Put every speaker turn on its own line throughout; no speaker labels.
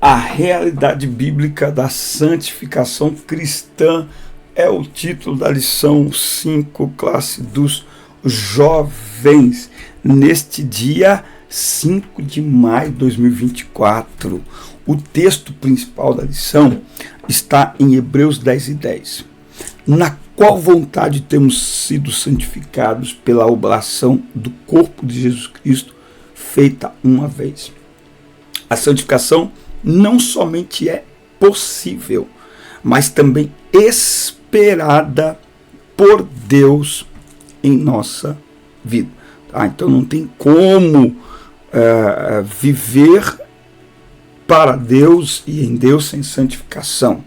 A realidade bíblica da santificação cristã é o título da lição 5, classe dos jovens, neste dia 5 de maio de 2024. O texto principal da lição está em Hebreus 10:10. Na qual vontade temos sido santificados pela oblação do corpo de Jesus Cristo, feita uma vez. A santificação não somente é possível, mas também esperada por Deus em nossa vida. Então não tem como viver para Deus e em Deus sem santificação.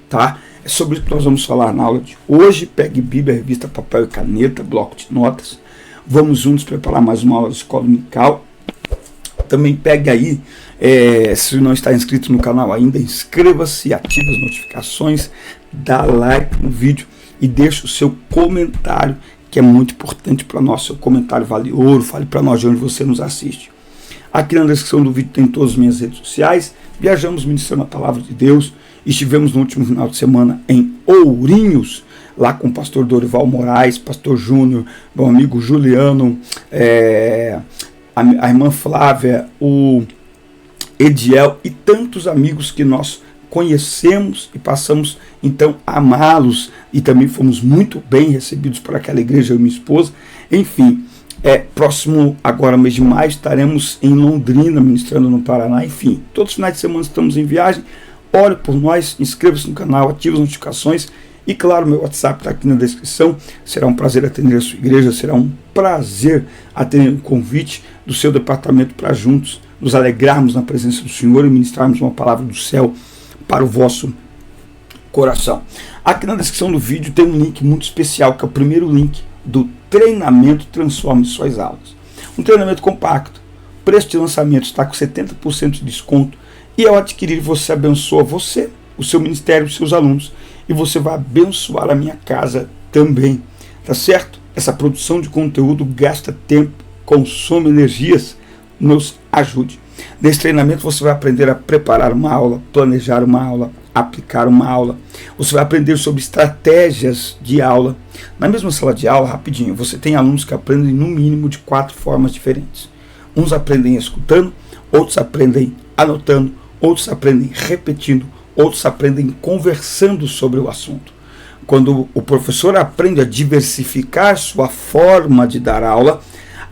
Tá? É sobre isso que nós vamos falar na aula de hoje. Pegue Bíblia, revista, papel e caneta, bloco de notas. Vamos juntos preparar mais uma aula de escola dominical. Também pegue aí, se não está inscrito no canal ainda, inscreva-se, ative as notificações, dá like no vídeo e deixe o seu comentário, que é muito importante para nós. Seu comentário vale ouro, fale para nós de onde você nos assiste. Aqui na descrição do vídeo tem todas as minhas redes sociais. Viajamos ministrando a palavra de Deus. Estivemos no último final de semana em Ourinhos, lá com o pastor Dorival Moraes, pastor Júnior, meu amigo Juliano, a irmã Flávia, o Ediel e tantos amigos que nós conhecemos e passamos então a amá-los, e também fomos muito bem recebidos por aquela igreja, eu e minha esposa. Enfim, próximo agora mês de maio estaremos em Londrina ministrando no Paraná. Enfim, todos os finais de semana estamos em viagem. Ore por nós, inscreva-se no canal, ative as notificações e claro, meu WhatsApp está aqui na descrição. Será um prazer atender a sua igreja, será um prazer atender o convite do seu departamento para juntos nos alegrarmos na presença do Senhor e ministrarmos uma palavra do céu para o vosso coração. Aqui na descrição do vídeo tem um link muito especial, que é o primeiro link do treinamento Transforme Suas Aulas. Um treinamento compacto, preço de lançamento está com 70% de desconto, e ao adquirir você abençoa você, o seu ministério, os seus alunos, e você vai abençoar a minha casa também, tá certo? Essa produção de conteúdo gasta tempo, consome energias, nos ajude. Nesse treinamento você vai aprender a preparar uma aula, planejar uma aula, aplicar uma aula. Você vai aprender sobre estratégias de aula. Na mesma sala de aula, rapidinho, você tem alunos que aprendem no mínimo de 4 formas diferentes. Uns aprendem escutando, outros aprendem anotando, outros aprendem repetindo, outros aprendem conversando sobre o assunto. Quando o professor aprende a diversificar sua forma de dar aula,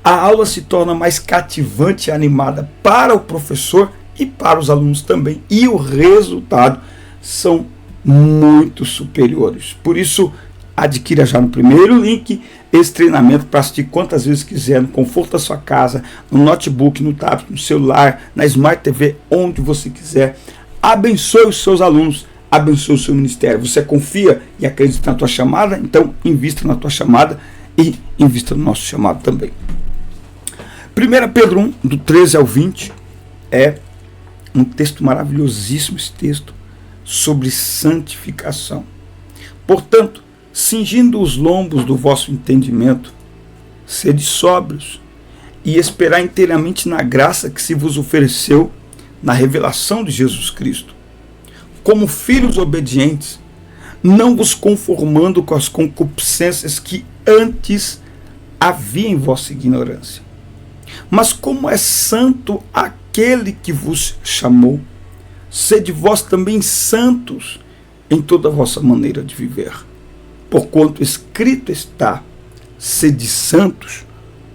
a aula se torna mais cativante e animada para o professor e para os alunos também. E o resultado são muito superiores. Por isso, adquira já no primeiro link esse treinamento para assistir quantas vezes quiser, no conforto da sua casa, no notebook, no tablet, no celular, na Smart TV, onde você quiser. Abençoe os seus alunos, abençoe o seu ministério. Você confia e acredita na tua chamada? Então, invista na tua chamada e invista no nosso chamado também. 1 Pedro 1, do 13 ao 20, é um texto maravilhosíssimo, esse texto, sobre santificação. Portanto, cingindo os lombos do vosso entendimento, sede sóbrios, e esperar inteiramente na graça que se vos ofereceu na revelação de Jesus Cristo. Como filhos obedientes, não vos conformando com as concupiscências que antes havia em vossa ignorância. Mas como é santo aquele que vos chamou, sede vós também santos em toda a vossa maneira de viver. Porquanto escrito está, sede santos,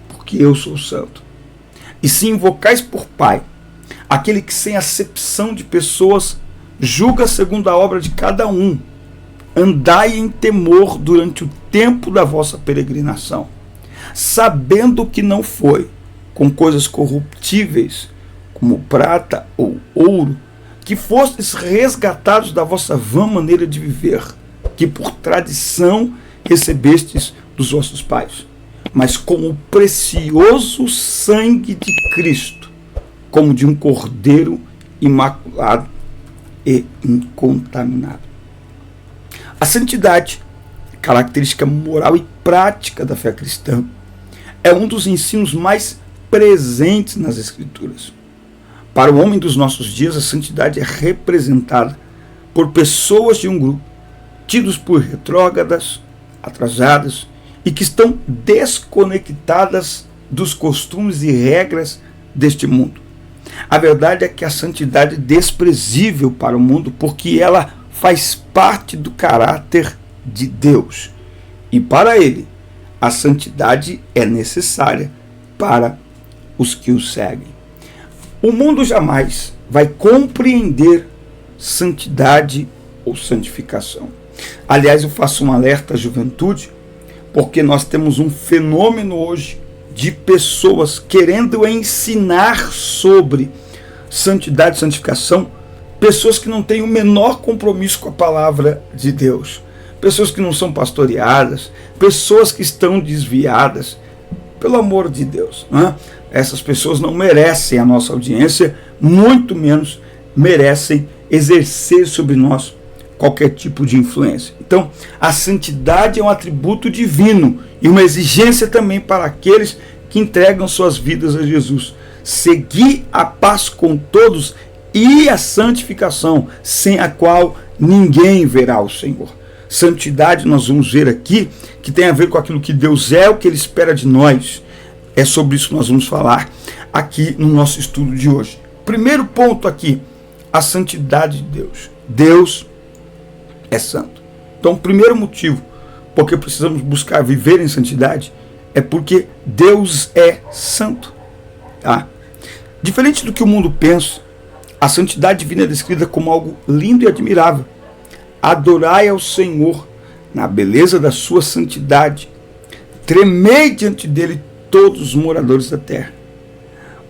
porque eu sou santo. E se invocais por Pai, aquele que sem acepção de pessoas julga segundo a obra de cada um, andai em temor durante o tempo da vossa peregrinação, sabendo que não foi com coisas corruptíveis, como prata ou ouro, que fostes resgatados da vossa vã maneira de viver, que por tradição recebestes dos vossos pais, mas com o precioso sangue de Cristo, como de um cordeiro imaculado e incontaminado. A santidade, característica moral e prática da fé cristã, é um dos ensinos mais presentes nas Escrituras. Para o homem dos nossos dias, a santidade é representada por pessoas de um grupo, tidos por retrógradas, atrasadas e que estão desconectadas dos costumes e regras deste mundo. A verdade é que a santidade é desprezível para o mundo porque ela faz parte do caráter de Deus. E para ele, a santidade é necessária para os que o seguem. O mundo jamais vai compreender santidade ou santificação. Aliás, eu faço um alerta à juventude, porque nós temos um fenômeno hoje de pessoas querendo ensinar sobre santidade e santificação, pessoas que não têm o menor compromisso com a palavra de Deus, pessoas que não são pastoreadas, pessoas que estão desviadas. Pelo amor de Deus, né? Essas pessoas não merecem a nossa audiência, muito menos merecem exercer sobre nós qualquer tipo de influência. Então, a santidade é um atributo divino e uma exigência também para aqueles que entregam suas vidas a Jesus. Seguir a paz com todos e a santificação, sem a qual ninguém verá o Senhor. Santidade, nós vamos ver aqui, que tem a ver com aquilo que Deus é, o que Ele espera de nós. É sobre isso que nós vamos falar aqui no nosso estudo de hoje. Primeiro ponto aqui, a santidade de Deus. Deus é santo. Então, o primeiro motivo porque precisamos buscar viver em santidade é porque Deus é santo. Tá? Diferente do que o mundo pensa, a santidade divina é descrita como algo lindo e admirável. Adorai ao Senhor na beleza da sua santidade. Tremei diante dele todos os moradores da terra.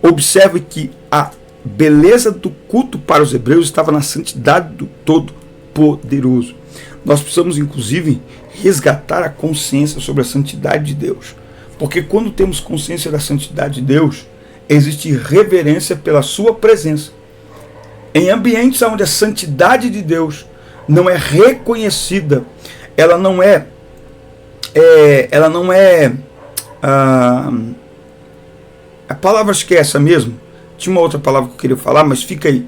Observe que a beleza do culto para os hebreus estava na santidade do Todo-Poderoso. Nós precisamos, inclusive, resgatar a consciência sobre a santidade de Deus. Porque quando temos consciência da santidade de Deus, existe reverência pela sua presença. Em ambientes onde a santidade de Deus não é reconhecida, ela não é a palavra, acho que é essa mesmo. Tinha uma outra palavra que eu queria falar, mas fica aí.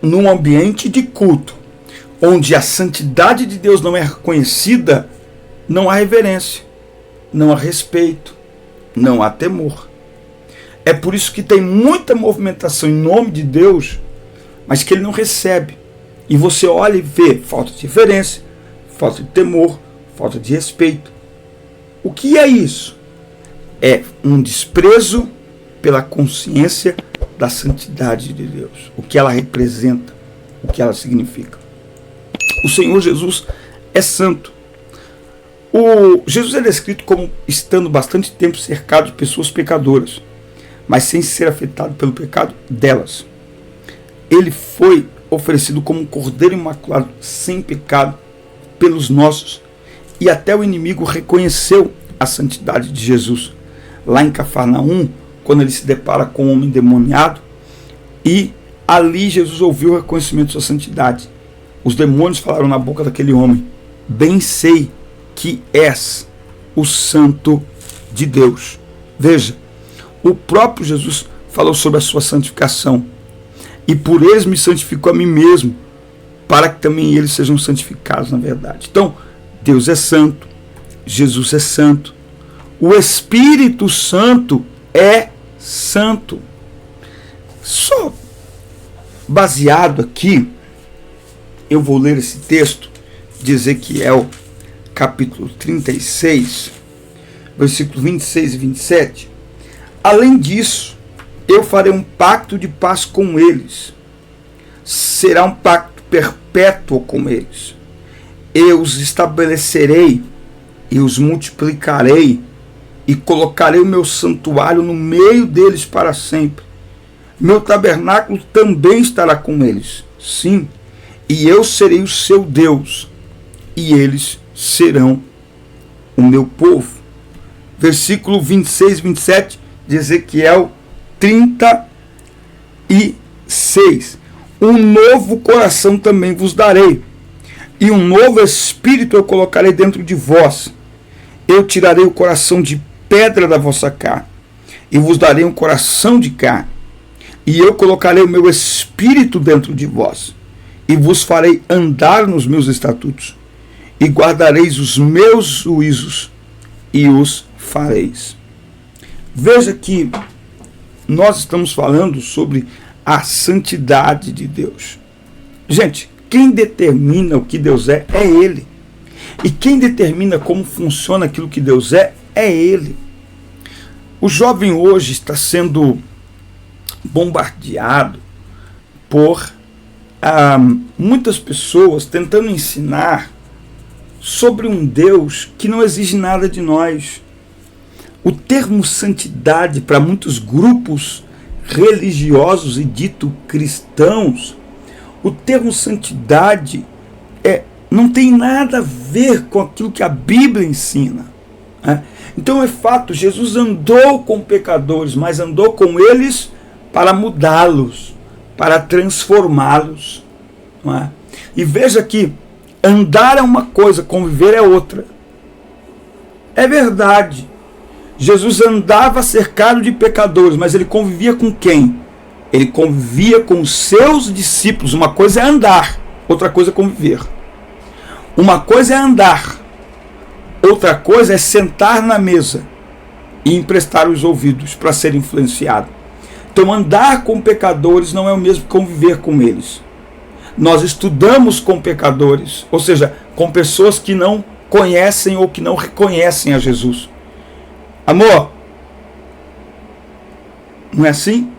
Num ambiente de culto, onde a santidade de Deus não é reconhecida, não há reverência, não há respeito, não há temor. É por isso que tem muita movimentação em nome de Deus, mas que Ele não recebe. E você olha e vê falta de reverência, falta de temor, falta de respeito. O que é isso? É um desprezo pela consciência da santidade de Deus, o que ela representa, o que ela significa. O Senhor Jesus é santo. Jesus é descrito como estando bastante tempo cercado de pessoas pecadoras, mas sem ser afetado pelo pecado delas. Ele foi oferecido como um cordeiro imaculado, sem pecado, pelos nossos, e até o inimigo reconheceu a santidade de Jesus. Lá em Cafarnaum, quando ele se depara com um homem endemoniado, e ali Jesus ouviu o reconhecimento de sua santidade. Os demônios falaram na boca daquele homem: bem sei que és o santo de Deus. Veja, o próprio Jesus falou sobre a sua santificação. E por eles me santifico a mim mesmo, para que também eles sejam santificados na verdade. Então, Deus é santo, Jesus é santo, o Espírito Santo é santo. Só baseado aqui, eu vou ler esse texto de Ezequiel, capítulo 36, versículos 26 e 27. Além disso, eu farei um pacto de paz com eles. Será um pacto perpétuo com eles. Eu os estabelecerei e os multiplicarei e colocarei o meu santuário no meio deles para sempre. Meu tabernáculo também estará com eles. Sim, e eu serei o seu Deus e eles serão o meu povo. Versículo 26 e 27 de Ezequiel 36. Um novo coração também vos darei, e um novo espírito eu colocarei dentro de vós. Eu tirarei o coração de pedra da vossa carne, e vos darei um coração de carne. e eu colocarei o meu espírito dentro de vós, e vos farei andar nos meus estatutos, e guardareis os meus juízos, e os fareis. Veja que nós estamos falando sobre a santidade de Deus. Gente, quem determina o que Deus é Ele. E quem determina como funciona aquilo que Deus é Ele. O jovem hoje está sendo bombardeado por muitas pessoas tentando ensinar sobre um Deus que não exige nada de nós. O termo santidade para muitos grupos religiosos e dito cristãos, o termo santidade não tem nada a ver com aquilo que a Bíblia ensina. Então é fato, Jesus andou com pecadores, mas andou com eles para mudá-los, para transformá-los. E veja que andar é uma coisa, conviver é outra. É verdade, Jesus andava cercado de pecadores, mas ele convivia com quem? Ele convivia com os seus discípulos. Uma coisa é andar, outra coisa é conviver. Uma coisa é andar, outra coisa é sentar na mesa e emprestar os ouvidos para ser influenciado. Então andar com pecadores não é o mesmo que conviver com eles. Nós estudamos com pecadores, ou seja, com pessoas que não conhecem ou que não reconhecem a Jesus. Amor, não é assim?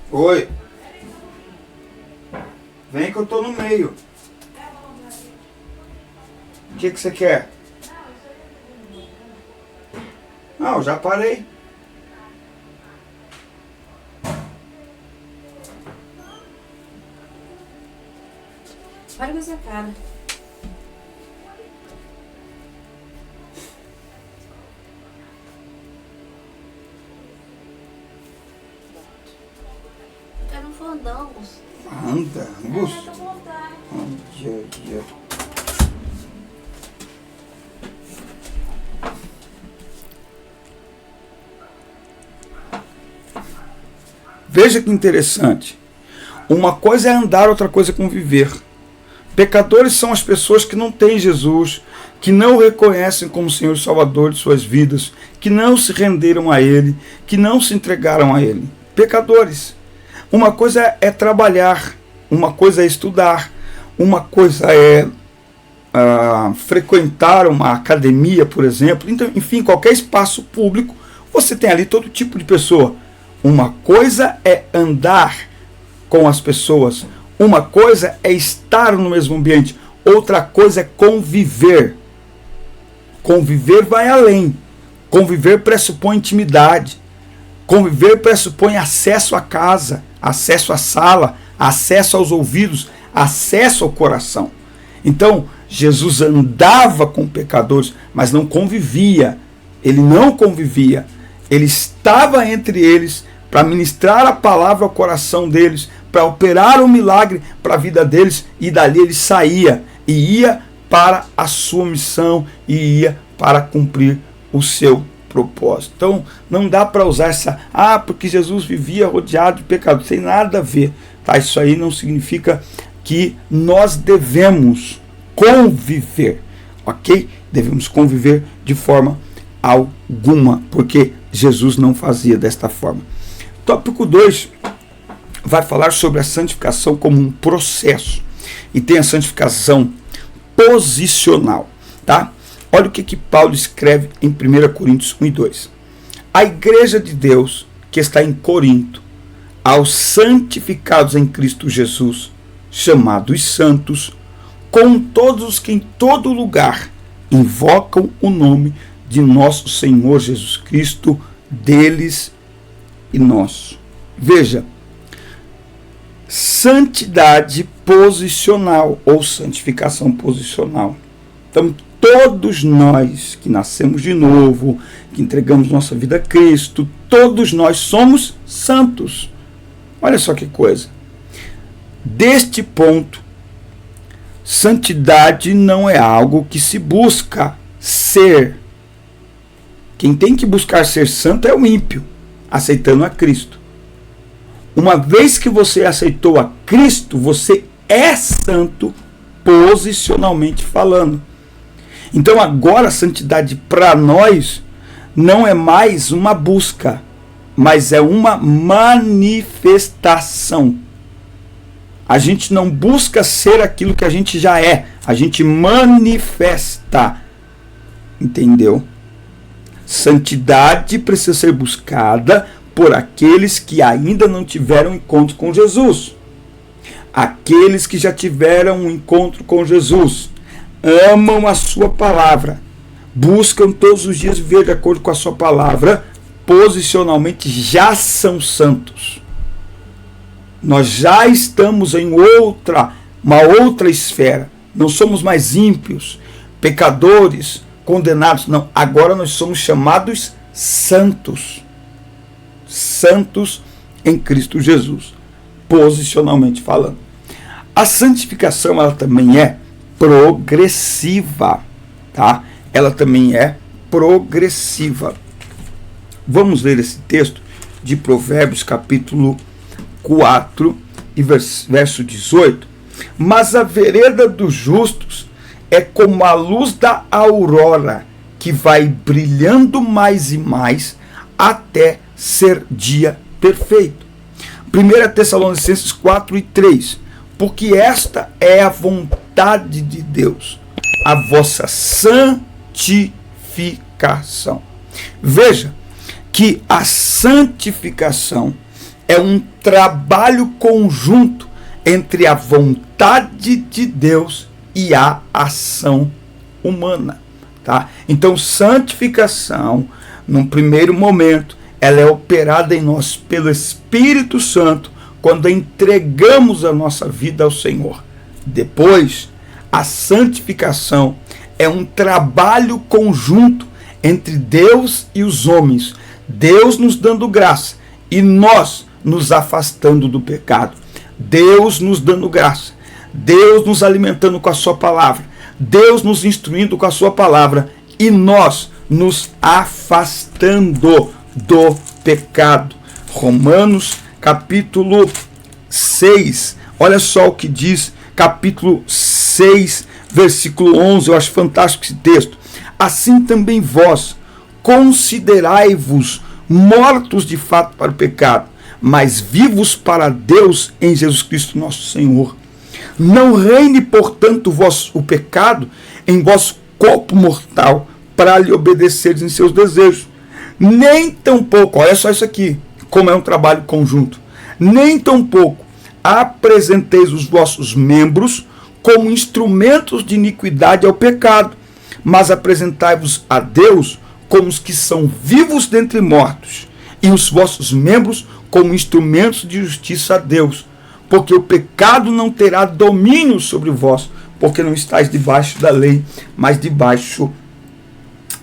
Oi. Vem que eu tô no meio. O que você quer? Não, já parei.
Olha com essa cara. Eu quero um fandangos.
Anda, Gus.
Tô com vontade.
Veja que interessante. Uma coisa é andar, outra coisa é conviver. Pecadores são as pessoas que não têm Jesus, que não o reconhecem como Senhor e Salvador de suas vidas, que não se renderam a Ele, que não se entregaram a Ele. Pecadores. Uma coisa é trabalhar, uma coisa é estudar, uma coisa é frequentar uma academia, por exemplo. Então, enfim, qualquer espaço público, você tem ali todo tipo de pessoa. Uma coisa é andar com as pessoas, uma coisa é estar no mesmo ambiente, outra coisa é conviver. Conviver vai além. Conviver pressupõe intimidade. Conviver pressupõe acesso à casa, acesso à sala, acesso aos ouvidos, acesso ao coração. Então, Jesus andava com pecadores, mas não convivia. Ele não convivia. Ele estava entre eles para ministrar a palavra ao coração deles, para operar um milagre para a vida deles, e dali ele saía e ia para a sua missão e ia para cumprir o seu propósito. Então não dá para usar essa, porque Jesus vivia rodeado de pecadores, tem nada a ver, tá? Isso aí não significa que nós devemos conviver, ok? Devemos conviver de forma alguma, porque Jesus não fazia desta forma. Tópico 2 vai falar sobre a santificação como um processo, e tem a santificação posicional, tá? Olha o que Paulo escreve em 1 Coríntios 1 e 2. A igreja de Deus que está em Corinto, aos santificados em Cristo Jesus, chamados santos, com todos os que em todo lugar invocam o nome de nosso Senhor Jesus Cristo, deles e nosso. Veja, santidade posicional ou santificação posicional. Então, todos nós que nascemos de novo, que entregamos nossa vida a Cristo, todos nós somos santos. Olha só que coisa. Deste ponto, santidade não é algo que se busca ser. Quem tem que buscar ser santo é o ímpio, aceitando a Cristo. Uma vez que você aceitou a Cristo, você é santo posicionalmente falando. Então agora a santidade para nós não é mais uma busca, mas é uma manifestação. A gente não busca ser aquilo que a gente já é, a gente manifesta. Entendeu? Santidade precisa ser buscada por aqueles que ainda não tiveram encontro com Jesus. Aqueles que já tiveram um encontro com Jesus, amam a sua palavra, buscam todos os dias viver de acordo com a sua palavra, posicionalmente já são santos. Nós já estamos em uma outra esfera. Não somos mais ímpios, pecadores, condenados. Não, agora nós somos chamados santos. Santos em Cristo Jesus, posicionalmente falando. A santificação, ela também é progressiva, tá? Ela também é progressiva. Vamos ler esse texto de Provérbios, capítulo 4, e verso 18. Mas a vereda dos justos é como a luz da aurora, que vai brilhando mais e mais até ser dia perfeito. 1 Tessalonicenses 4 e 3. Porque esta é a vontade de Deus, a vossa santificação. Veja que a santificação é um trabalho conjunto entre a vontade de Deus e a ação humana, tá? Então, santificação, num primeiro momento, ela é operada em nós pelo Espírito Santo quando entregamos a nossa vida ao Senhor. Depois, a santificação é um trabalho conjunto entre Deus e os homens, Deus nos dando graça e nós nos afastando do pecado. Deus nos dando graça, Deus nos alimentando com a sua palavra, Deus nos instruindo com a sua palavra e nós nos afastando do pecado. Romanos capítulo 6, olha só o que diz, capítulo 6, versículo 11, eu acho fantástico esse texto. Assim também vós, considerai-vos mortos de fato para o pecado, mas vivos para Deus em Jesus Cristo nosso Senhor. Não reine, portanto, o pecado em vosso corpo mortal, para lhe obedeceres em seus desejos. Nem tampouco, olha só isso aqui, como é um trabalho conjunto, nem tampouco apresenteis os vossos membros como instrumentos de iniquidade ao pecado, mas apresentai-vos a Deus como os que são vivos dentre mortos, e os vossos membros como instrumentos de justiça a Deus, porque o pecado não terá domínio sobre vós, porque não estáis debaixo da lei, mas debaixo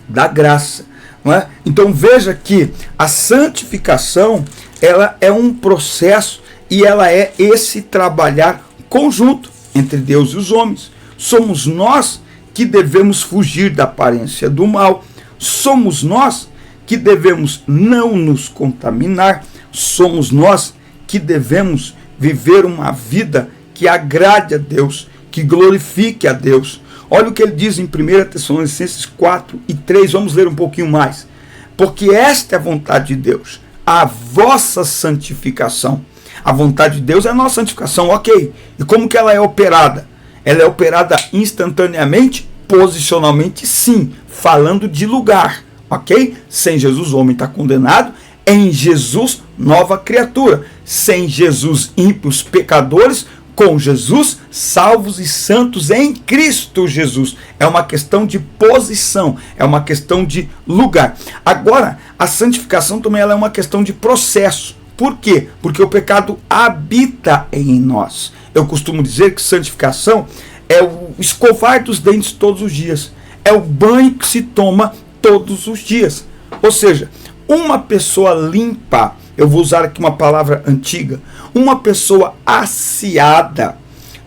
da graça. Não é? Então veja que a santificação, ela é um processo e ela é esse trabalhar conjunto entre Deus e os homens. Somos nós que devemos fugir da aparência do mal, somos nós que devemos não nos contaminar, somos nós que devemos viver uma vida que agrade a Deus, que glorifique a Deus. Olha o que ele diz em 1 Tessalonicenses 4 e 3, vamos ler um pouquinho mais. Porque esta é a vontade de Deus, a vossa santificação. A vontade de Deus é a nossa santificação, ok. E como que ela é operada? Ela é operada instantaneamente, posicionalmente, sim, falando de lugar, ok? Sem Jesus, o homem está condenado. Em Jesus, nova criatura. Sem Jesus, ímpios, pecadores. Com Jesus, salvos e santos em Cristo Jesus. É uma questão de posição, é uma questão de lugar. Agora, a santificação também ela é uma questão de processo. Por quê? Porque o pecado habita em nós. Eu costumo dizer que santificação é o escovar dos dentes todos os dias. é o banho que se toma todos os dias. Ou seja, uma pessoa limpa, eu vou usar aqui uma palavra antiga, uma pessoa asseada,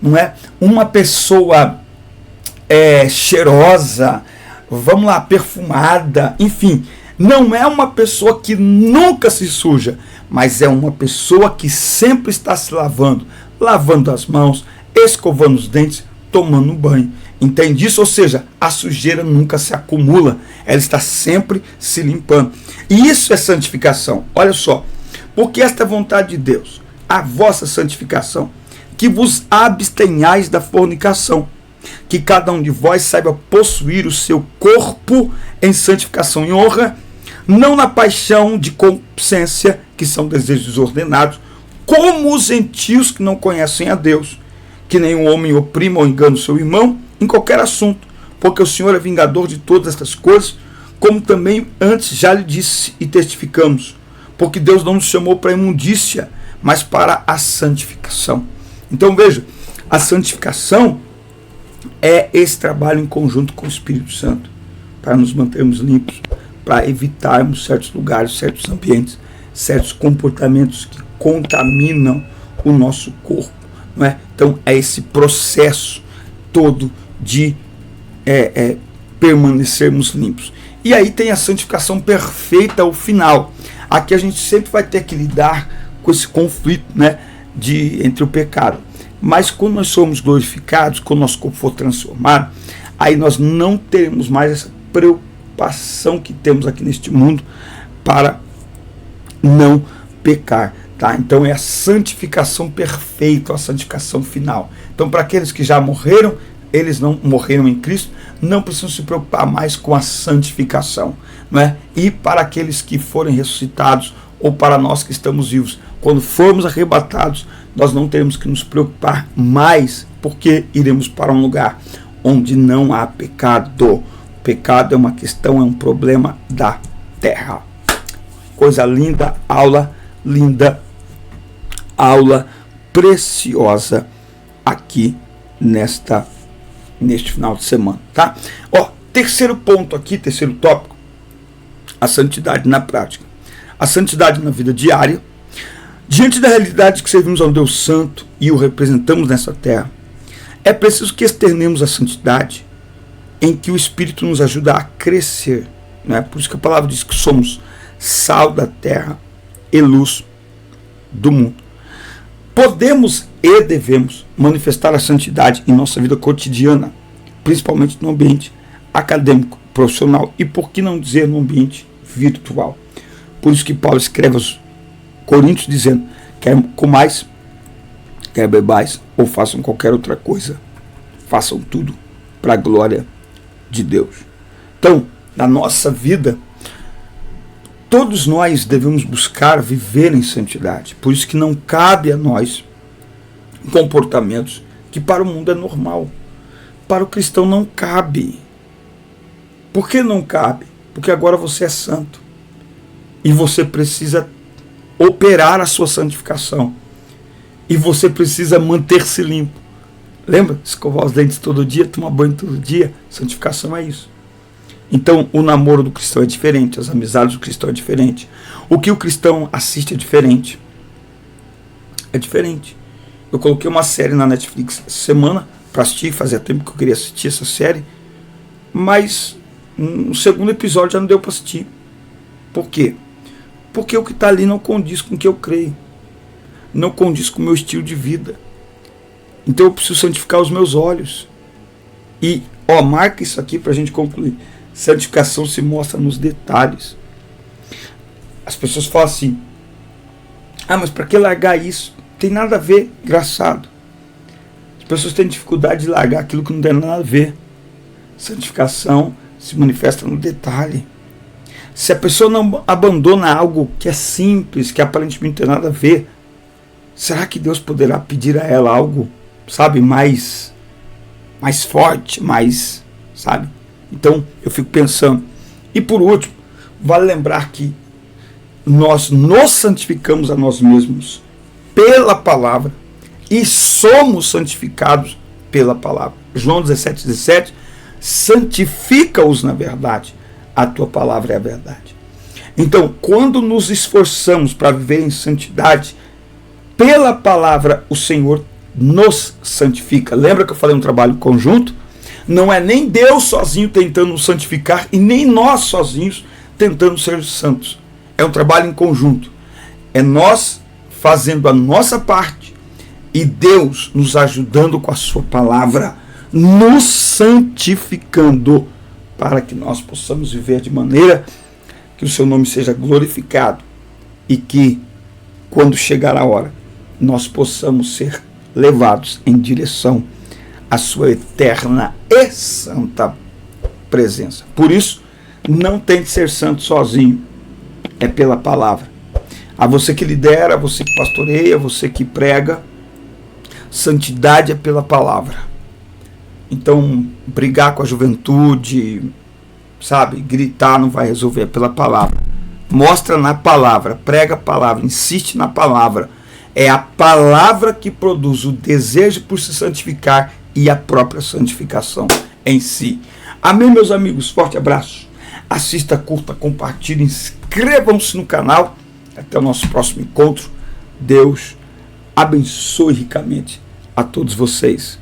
não é? Uma pessoa cheirosa, vamos lá, perfumada, enfim, não é uma pessoa que nunca se suja, mas é uma pessoa que sempre está se lavando as mãos, escovando os dentes, tomando banho. Entende isso? Ou seja, a sujeira nunca se acumula, ela está sempre se limpando. E isso é santificação. Olha só, porque esta é a vontade de Deus, a vossa santificação, que vos abstenhais da fornicação, que cada um de vós saiba possuir o seu corpo em santificação e honra, não na paixão de concupiscência, que são desejos desordenados, como os gentios que não conhecem a Deus, que nenhum homem oprima ou engane o seu irmão em qualquer assunto, porque o Senhor é vingador de todas estas coisas, como também antes já lhe disse e testificamos, porque Deus não nos chamou para a imundícia, mas para a santificação. Então veja, a santificação é esse trabalho em conjunto com o Espírito Santo, para nos mantermos limpos, para evitarmos certos lugares, certos ambientes, certos comportamentos que contaminam o nosso corpo, não é? Então é esse processo todo de permanecermos limpos. E aí tem a santificação perfeita ao final. Aqui a gente sempre vai ter que lidar com esse conflito, né, entre o pecado. Mas quando nós somos glorificados, quando nosso corpo for transformado, aí nós não teremos mais essa preocupação que temos aqui neste mundo para não pecar. Tá? Então é a santificação perfeita, a santificação final. Então para aqueles que já morreram, eles não morreram em Cristo, não precisam se preocupar mais com a santificação, não é? E para aqueles que forem ressuscitados, ou para nós que estamos vivos, quando formos arrebatados, nós não teremos que nos preocupar mais, porque iremos para um lugar onde não há pecado. O pecado é uma questão, é um problema da terra. Coisa linda, aula linda, aula preciosa aqui neste final de semana, tá? Ó, terceiro ponto aqui, terceiro tópico, a santidade na prática. A santidade na vida diária. Diante da realidade que servimos ao Deus Santo e o representamos nessa terra, é preciso que externemos a santidade em que o Espírito nos ajuda a crescer, né? Por isso que a palavra diz que somos sal da terra e luz do mundo. Podemos e devemos manifestar a santidade em nossa vida cotidiana, principalmente no ambiente acadêmico, profissional e, por que não dizer, no ambiente virtual. Por isso que Paulo escreve aos Coríntios dizendo: quer comais, quer bebais ou façam qualquer outra coisa, façam tudo para a glória de Deus. Então, na nossa vida, todos nós devemos buscar viver em santidade. Por isso que não cabe a nós comportamentos que para o mundo é normal. Para o cristão não cabe. Por que não cabe? Porque agora você é santo. E você precisa operar a sua santificação. E você precisa manter-se limpo. Lembra? Escovar os dentes todo dia, tomar banho todo dia. Santificação é isso. Então, o namoro do cristão é diferente, as amizades do cristão é diferente. O que o cristão assiste é diferente. É diferente. Eu coloquei uma série na Netflix essa semana para assistir, fazia tempo que eu queria assistir essa série, mas no segundo episódio já não deu para assistir. Por quê? Porque o que está ali não condiz com o que eu creio. Não condiz com o meu estilo de vida. Então eu preciso santificar os meus olhos. E, marca isso aqui para a gente concluir. Santificação se mostra nos detalhes. As pessoas falam assim: mas para que largar isso? Tem nada a ver, engraçado. As pessoas têm dificuldade de largar aquilo que não tem nada a ver. Santificação se manifesta no detalhe. Se a pessoa não abandona algo que é simples, que aparentemente não tem nada a ver, será que Deus poderá pedir a ela algo, sabe, mais forte, sabe? Então, eu fico pensando. E por último, vale lembrar que nós nos santificamos a nós mesmos pela palavra e somos santificados pela palavra. João 17:17, santifica-os na verdade. A tua palavra é a verdade. Então, quando nos esforçamos para viver em santidade, pela palavra o Senhor nos santifica. Lembra que eu falei um trabalho conjunto? Não é nem Deus sozinho tentando nos santificar e nem nós sozinhos tentando ser santos. É um trabalho em conjunto. É nós fazendo a nossa parte e Deus nos ajudando com a sua palavra, nos santificando, para que nós possamos viver de maneira que o seu nome seja glorificado e que, quando chegar a hora, nós possamos ser levados em direção à sua eterna e santa presença. Por isso, não tente ser santo sozinho, é pela palavra. A você que lidera, a você que pastoreia, a você que prega, santidade é pela palavra. Então, brigar com a juventude, sabe, gritar não vai resolver, é pela palavra. Mostra na palavra, prega a palavra, insiste na palavra. É a palavra que produz o desejo por se santificar e a própria santificação em si. Amém, meus amigos? Forte abraço. Assista, curta, compartilhe, inscrevam-se no canal. Até o nosso próximo encontro. Deus abençoe ricamente a todos vocês.